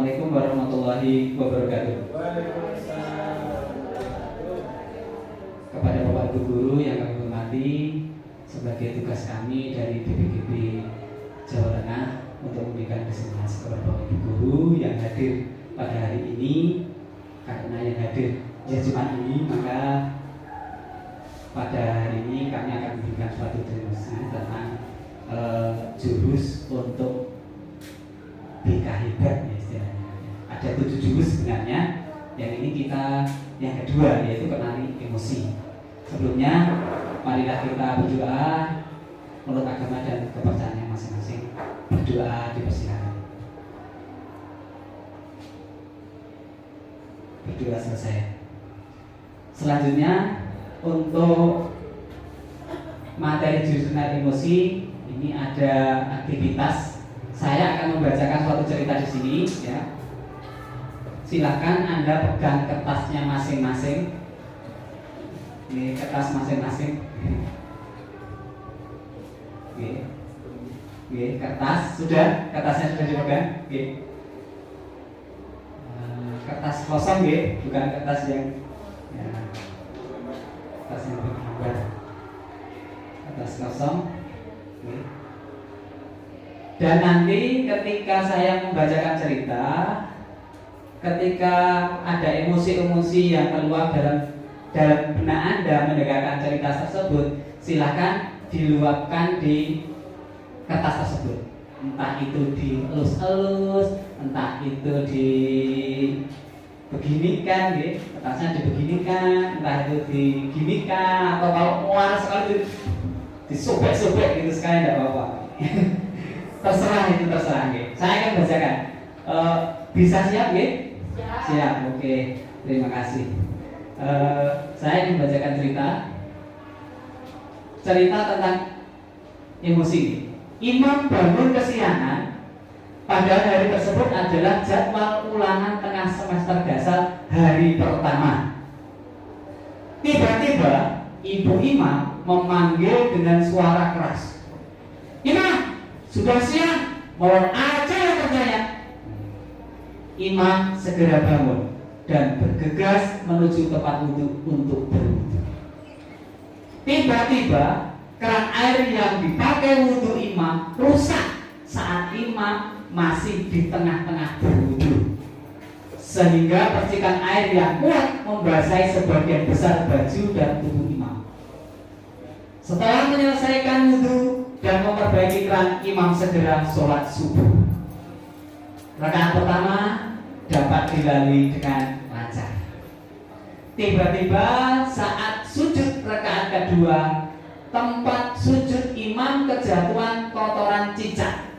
Assalamualaikum warahmatullahi wabarakatuh. Kepada Bapak Ibu Guru yang kami hormati, sebagai tugas kami dari BPGB Jawa Tengah untuk memberikan diseminasi kepada Bapak Ibu Guru yang hadir pada hari ini. Karena yang hadir ya cuma ini, maka pada hari ini kami akan memberikan suatu demonstrasi tentang jurus untuk BK hebat ya istilahnya. Ada 7 jurus sebenarnya. Yang ini kita yang kedua, yaitu kenali emosi. Sebelumnya marilah kita berdoa menurut agama dan kepercayaan masing-masing. Berdoa dipersilakan. Berdoa selesai. Selanjutnya untuk materi jurus kenali emosi, ini ada aktivitas. Saya akan membacakan suatu cerita di sini ya. Silahkan Anda pegang kertasnya masing-masing. Ini kertas masing-masing. Oke, kertas sudah, kertasnya sudah dipegang. Oke. Kertas kosong ya, bukan kertas yang ya, kertas yang bergambar. Kertas kosong. Oke. Dan nanti ketika saya membacakan cerita, ketika ada emosi-emosi yang keluar dalam benak Anda mendengarkan cerita tersebut, silakan diluapkan di kertas tersebut. Entah itu dielus-elus, entah itu dibeginikan, ya, kertasnya dibeginikan, entah itu diginikan, atau kalau muar sekali disobek-sobek gitu sekali tidak apa-apa. Terserah itu terserah. Ya. Saya akan bacakan. Bisa siap ya? Siap. Oke. Terima kasih. Saya ingin membacakan cerita tentang emosi. Imam bangun kesiangan. Pada hari tersebut adalah jadwal ulangan tengah semester dasar hari pertama. Tiba-tiba ibu imam memanggil dengan suara keras. Imam, sudah siang? Mohon aja yang percaya. Imam segera bangun dan bergegas menuju tempat wudhu untuk berwudhu. Tiba-tiba keran air yang dipakai wudhu imam rusak saat imam masih di tengah-tengah berwudhu, sehingga percikan air yang kuat membasahi sebagian besar baju dan tubuh imam. Setelah menyelesaikan wudhu dan memperbaiki keran, imam segera sholat subuh. Rakaat pertama dapat dilalui dengan lancar. Tiba-tiba saat sujud rakaat kedua, tempat sujud imam kejatuhan kotoran cicak,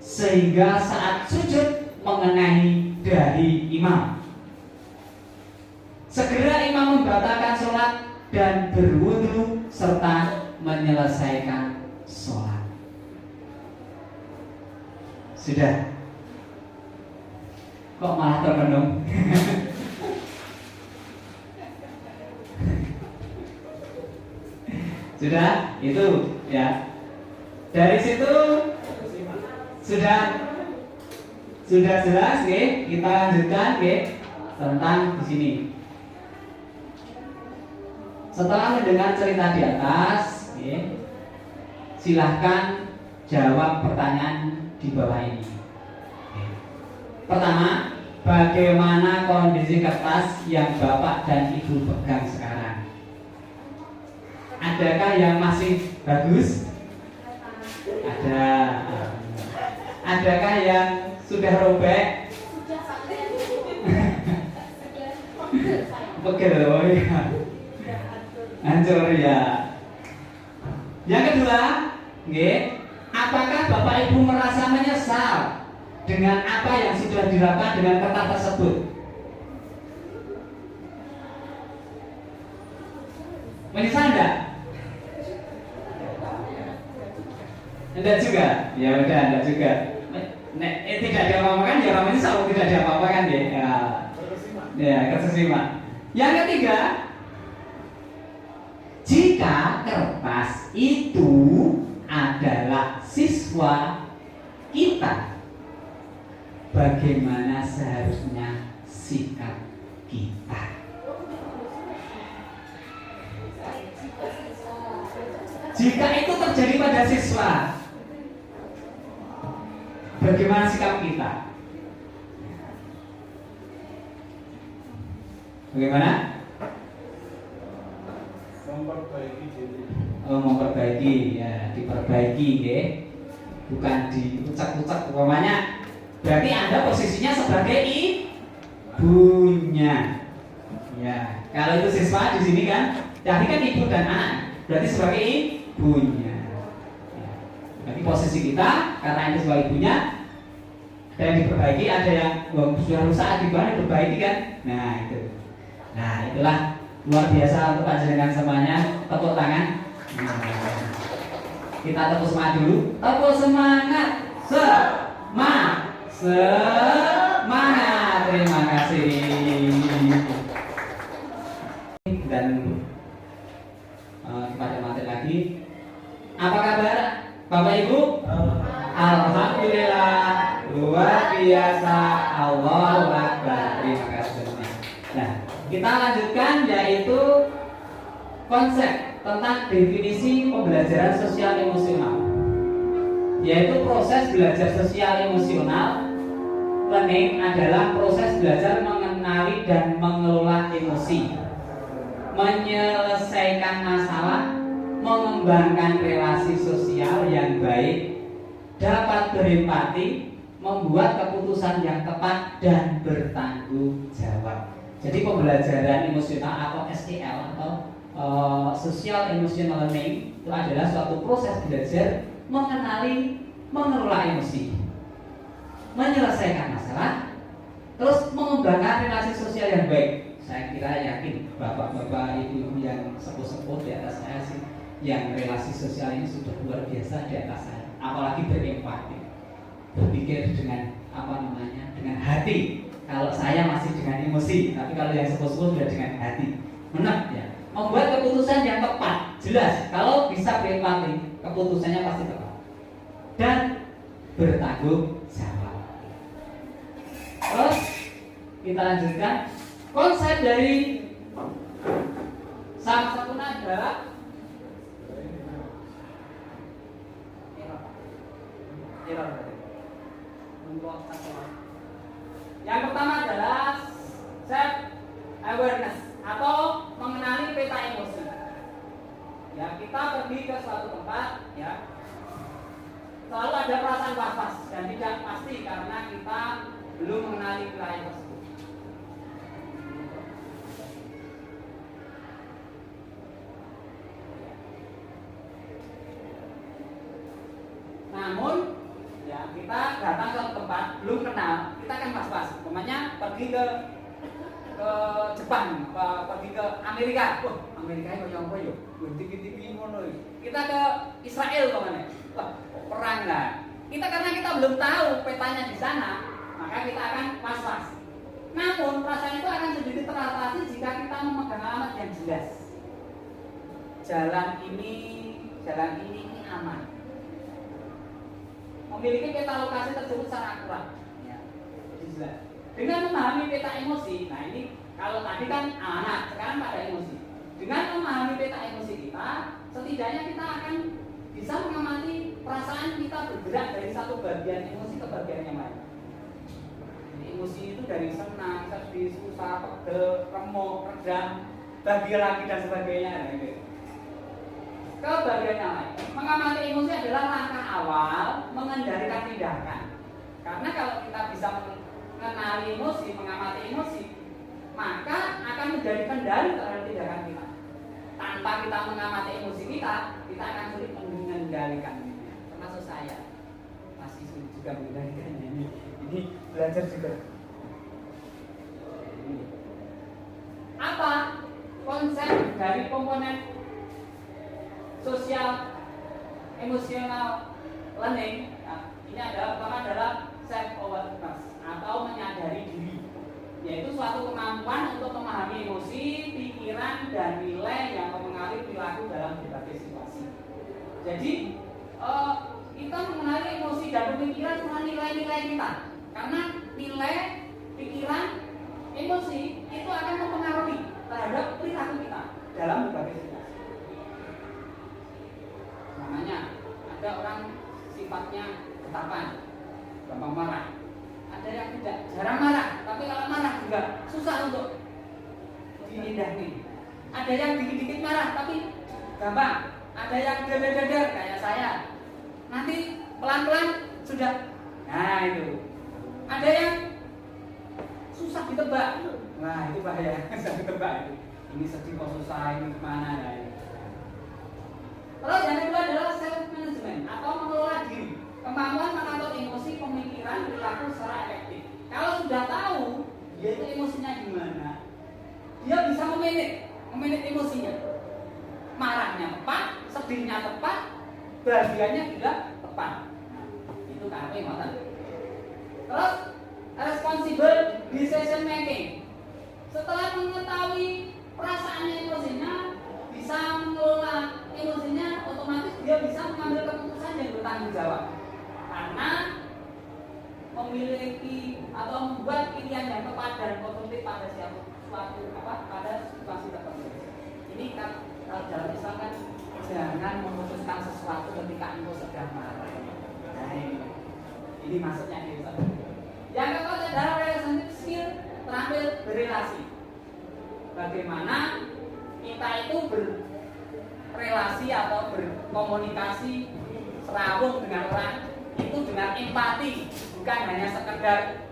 sehingga saat sujud mengenai dahi imam. Segera imam membatalkan sholat dan berwudu serta menyelesaikan sholat. Sudah? Kok malah termenung? Sudah? Itu ya. Dari situ sudah jelas ya. Kita lanjutkan ya tentang di sini. Setelah mendengar cerita di atas, ya, silahkan jawab pertanyaan di bawah ini. Pertama, bagaimana kondisi kertas yang Bapak dan Ibu pegang sekarang? Adakah yang masih bagus? Ada. Adakah yang sudah robek? Pegel, oh iya. Hancur ya. Yang kedua, apakah Bapak Ibu merasa menyesal dengan apa yang sudah dilakukan dengan kertas tersebut? Menyesal enggak? Enggak juga? Ya udah, enggak juga. Tidak diapa-apakan ya namanya selalu tidak diapa-apakan ya. Ya, kesesimang. Yang ketiga, jika kertas itu adalah siswa kita, bagaimana seharusnya sikap kita. Jika itu terjadi pada siswa, bagaimana sikap kita? Bagaimana? Memperbaiki diri. Memperbaiki, ya, diperbaiki, ya. Bukan diucap-ucap umpamanya. Berarti Anda posisinya sebagai ibunya. Ya, kalau itu siswa di sini kan, tadi kan ibu dan anak. Berarti sebagai ibunya. Ya. Berarti posisi kita karena itu sebagai ibunya, ada yang diperbaiki, ada yang sudah rusak diperbaiki kan. Nah itu. Nah itulah luar biasa untuk panjenengan semuanya. Tepuk tangan. Kita tepuk semangat dulu. Tepuk semangat. Semangat. Terima kasih. Dan kepada materi lagi, apa kabar Bapak Ibu? Alhamdulillah, luar biasa. Allahu Akbar. Terima kasih. Nah, kita lanjutkan yaitu konsep tentang definisi pembelajaran sosial emosional, yaitu proses belajar sosial emosional. Learning adalah proses belajar mengenali dan mengelola emosi, menyelesaikan masalah, mengembangkan relasi sosial yang baik, dapat berempati, membuat keputusan yang tepat, dan bertanggung jawab. Jadi pembelajaran emosional atau SEL atau Social Emotional Learning itu adalah suatu proses belajar mengenali, mengelola emosi, menyelesaikan masalah, terus mengembangkan relasi sosial yang baik. Saya kira yakin bapak-bapak, ibu-ibu yang sepuh-sepuh di atas saya sih, yang relasi sosial ini sudah luar biasa di atas saya. Apalagi berempati, berpikir dengan dengan hati. Kalau saya masih dengan emosi, tapi kalau yang sepuh-sepuh sudah dengan hati. Benar ya. Membuat keputusan yang tepat, jelas. Kalau bisa berempati, keputusannya pasti tepat dan bertanggung jawab. Terus kita lanjutkan. Konsep dari salah satu adalah yang pertama adalah self awareness atau mengenali peta emosi. Ya, kita pergi ke suatu tempat, ya, selalu ada perasaan was-was dan tidak pasti karena kita belum mengenali wilayah tersebut. Namun, ya, kita datang ke tempat belum kenal, kita kan was-was. Umpamanya pergi ke Jepang, pergi ke Amerika. Wah, Amerika itu yang apa ya? Tinggi-tinggi ngono. Kita ke Israel kemana? Wah, perang lah. Karena kita belum tahu petanya di sana, maka kita akan was-was. Namun perasaan itu akan sedikit teratasi jika kita memegang alamat yang jelas. Jalan ini aman. Memiliki peta lokasi tersebut secara akurat. Ya, jelas. Dengan memahami peta emosi, nah ini kalau tadi kan anak, sekarang pada emosi. Dengan memahami peta emosi kita, setidaknya kita akan bisa mengamati perasaan kita bergerak dari satu bagian emosi ke bagian yang lain. Emosi itu dari senang, sedih, susah, pegel, remuk, redam, bahagia lagi dan sebagainya. Ke bagian yang lain. Mengamati emosi adalah langkah awal mengendalikan tindakan. Karena kalau kita bisa mengenali emosi, mengamati emosi, maka akan menjadi kendali terhadap tindakan kita. Tanpa kita mengamati emosi kita akan sulit mengendalikannya. Termasuk saya masih sulit juga mengendalikannya. Ini belajar juga. Apa konsep dari komponen sosial emosional learning? Nah, ini pertama adalah self awareness atau menyadari diri, yaitu suatu kemampuan untuk memahami emosi, pikiran, dan nilai yang mempengaruhi perilaku dalam berbagai situasi. Jadi kita mengenali emosi dan pemikiran dengan nilai-nilai kita, karena nilai, pikiran, emosi itu akan mempengaruhi terhadap perilaku kita dalam berbagai situasi. Namanya ada orang sifatnya getapan, gampang marah. Ada yang tidak, jarang marah, tapi kalau marah juga susah untuk dihindari. Ada yang dikit-dikit marah, tapi gampang. Ada yang dadar-dadar kayak saya. Nanti pelan-pelan sudah. Nah itu. Ada yang susah ditebak. Nah itu bahaya. Susah ditebak itu. Ini sedih kok susah, ini kemana? Nah, ini. Terus yang kedua adalah self management atau mengelola diri. Kemampuan mengatur emosi, pemikiran, perilaku secara efektif. Kalau sudah tahu dia itu emosinya gimana, dia bisa memanage emosinya. Marahnya tepat, sedihnya tepat, bahagianya juga tepat. Itu KP ngoten. Terus responsible decision making. Setelah mengetahui perasaannya, emosinya, bisa mengelola emosinya, otomatis dia bisa mengambil keputusan yang bertanggung jawab. Karena memiliki atau membuat pilihan yang tepat dan konstruktif pada pada situasi tertentu. Ini kan kalau dalam Islam kan jangan memutuskan sesuatu ketika engkau sedang marah. Nah, ini maksudnya di Islam. Yang keempat adalah relationship skill, terampil berrelasi. Bagaimana kita itu berrelasi atau berkomunikasi serawung dengan orang itu dengan empati, bukan hanya sekedar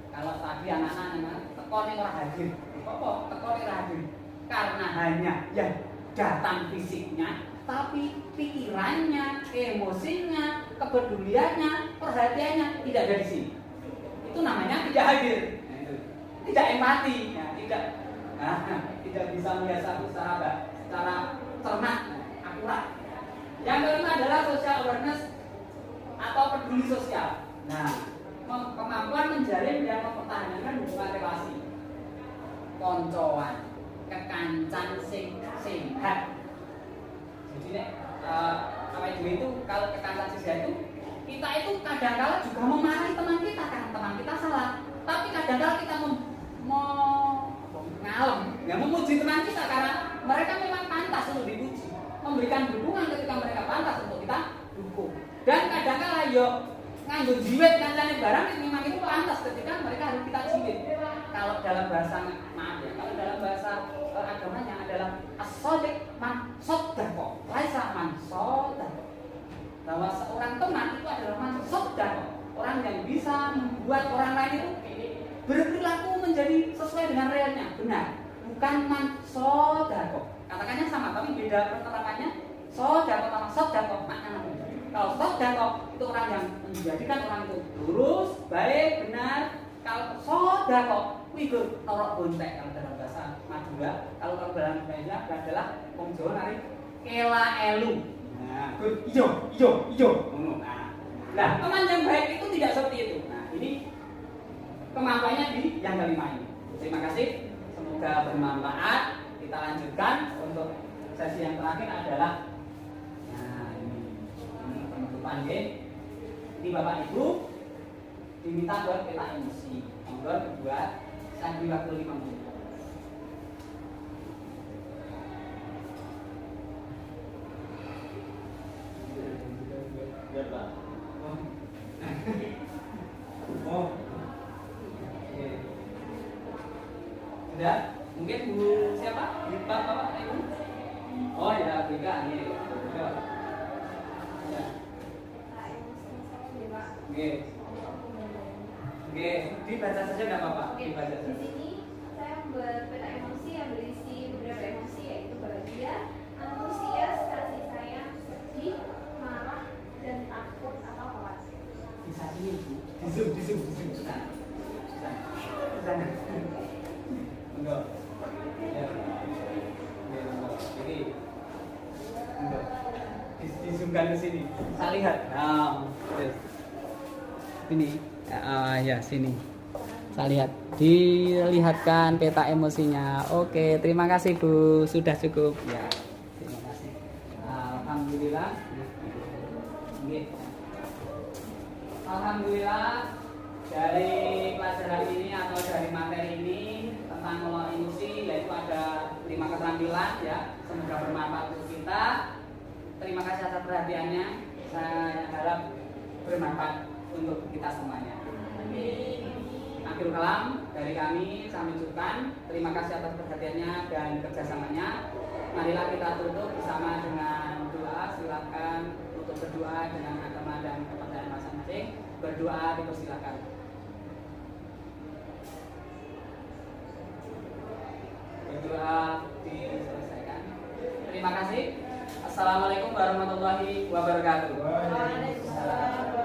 kalau tadi anak-anak tekone ora hadir. Apa tekone ora hadir? Karena hanya yang datang fisiknya, tapi pikirannya, emosinya, kepeduliannya, perhatiannya tidak ada di sini. Itu namanya tidak hadir. Nah, itu. Tidak empati, ya, tidak bisa melihat satu secara cermat, akurat. Yang kelima adalah social awareness atau peduli sosial. Nah, kemampuan menjalin dan mempertahankan hubungan relasi, koncoan, kekancan sing sehat. Jadi awake dhewe itu kalau kekancan sing sehat itu kita itu kadang-kala juga memarahi teman kita karena teman kita salah. Tapi kadang-kala kita ngalem, ya memuji teman kita karena mereka memang pantas untuk dipuji, memberikan dukungan ketika mereka pantas untuk kita dukung. Dan kadang-kala yo nganggo jiwet kancane barang memang itu pantas ketika mereka harus kita jiwet. Kalau dalam bahasa kalau dalam bahasa agamanya adalah as-shadiq man saddaqa, laisa man saddaqa. Bahwa seorang teman itu adalah man saddaqa, orang yang bisa membuat orang lain itu berperilaku menjadi sesuai dengan realnya, benar. Bukan man saddaqa. Katakannya sama tapi beda keterangannya. Saddaqa sama saddaqa maknanya beda. Kalau saddaqa itu orang yang menjadikan orang itu lurus, baik, benar. Kalau saddaqa itu torok bontek kalau dalam bahasa Madura. Kalau dalam bahasa adalah wong Jawa nari kela elu. Nah, ijo. Nah, teman yang baik itu tidak seperti itu. Nah, ini kemampuannya di yang kelima ini. Terima kasih. Semoga bermanfaat. Kita lanjutkan untuk sesi yang terakhir adalah penutupan game. Ini Bapak Ibu diminta buat peta emosi. Nomor kedua, saya beri waktu 5 menit. Ya, Pak. Oh. Oke. Sudah? Mungkin Bu siapa? Bapak Ibu? Oh ya, Bika ini. Ya. Oke, dibaca saja nggak apa-apa. Dibaca saja. Di sini saya membuat peta emosi yang berisi beberapa emosi yaitu bahagia, antusias, kasih sayang, sedih, marah, dan takut atau khawatir. Bisa ini Bu. Di zoom. Sana. Enggak. Ya. Jadi enggak. Dizoomkan ke sini. Saya lihat. Nah, ini. Ya sini. Saya lihat. Dilihatkan peta emosinya. Oke, terima kasih Bu. Sudah cukup. Ya. Terima kasih. Alhamdulillah. Alhamdulillah dari kelas pelajaran ini atau dari materi ini tentang mengelola emosi, yaitu ada 5 keterampilan ya. Semoga bermanfaat untuk kita. Terima kasih atas perhatiannya. Saya harap bermanfaat untuk kita semuanya. Akhirul kalam dari kami, saya ucapkan terima kasih atas perhatiannya dan kerjasamanya. Marilah kita tutup bersama dengan doa. Silakan tutup berdoa dengan agama dan kepercayaan masing-masing. Berdoa dipersilakan. Berdoa diselesaikan. Terima kasih. Assalamualaikum warahmatullahi wabarakatuh. Waalaikumsalam.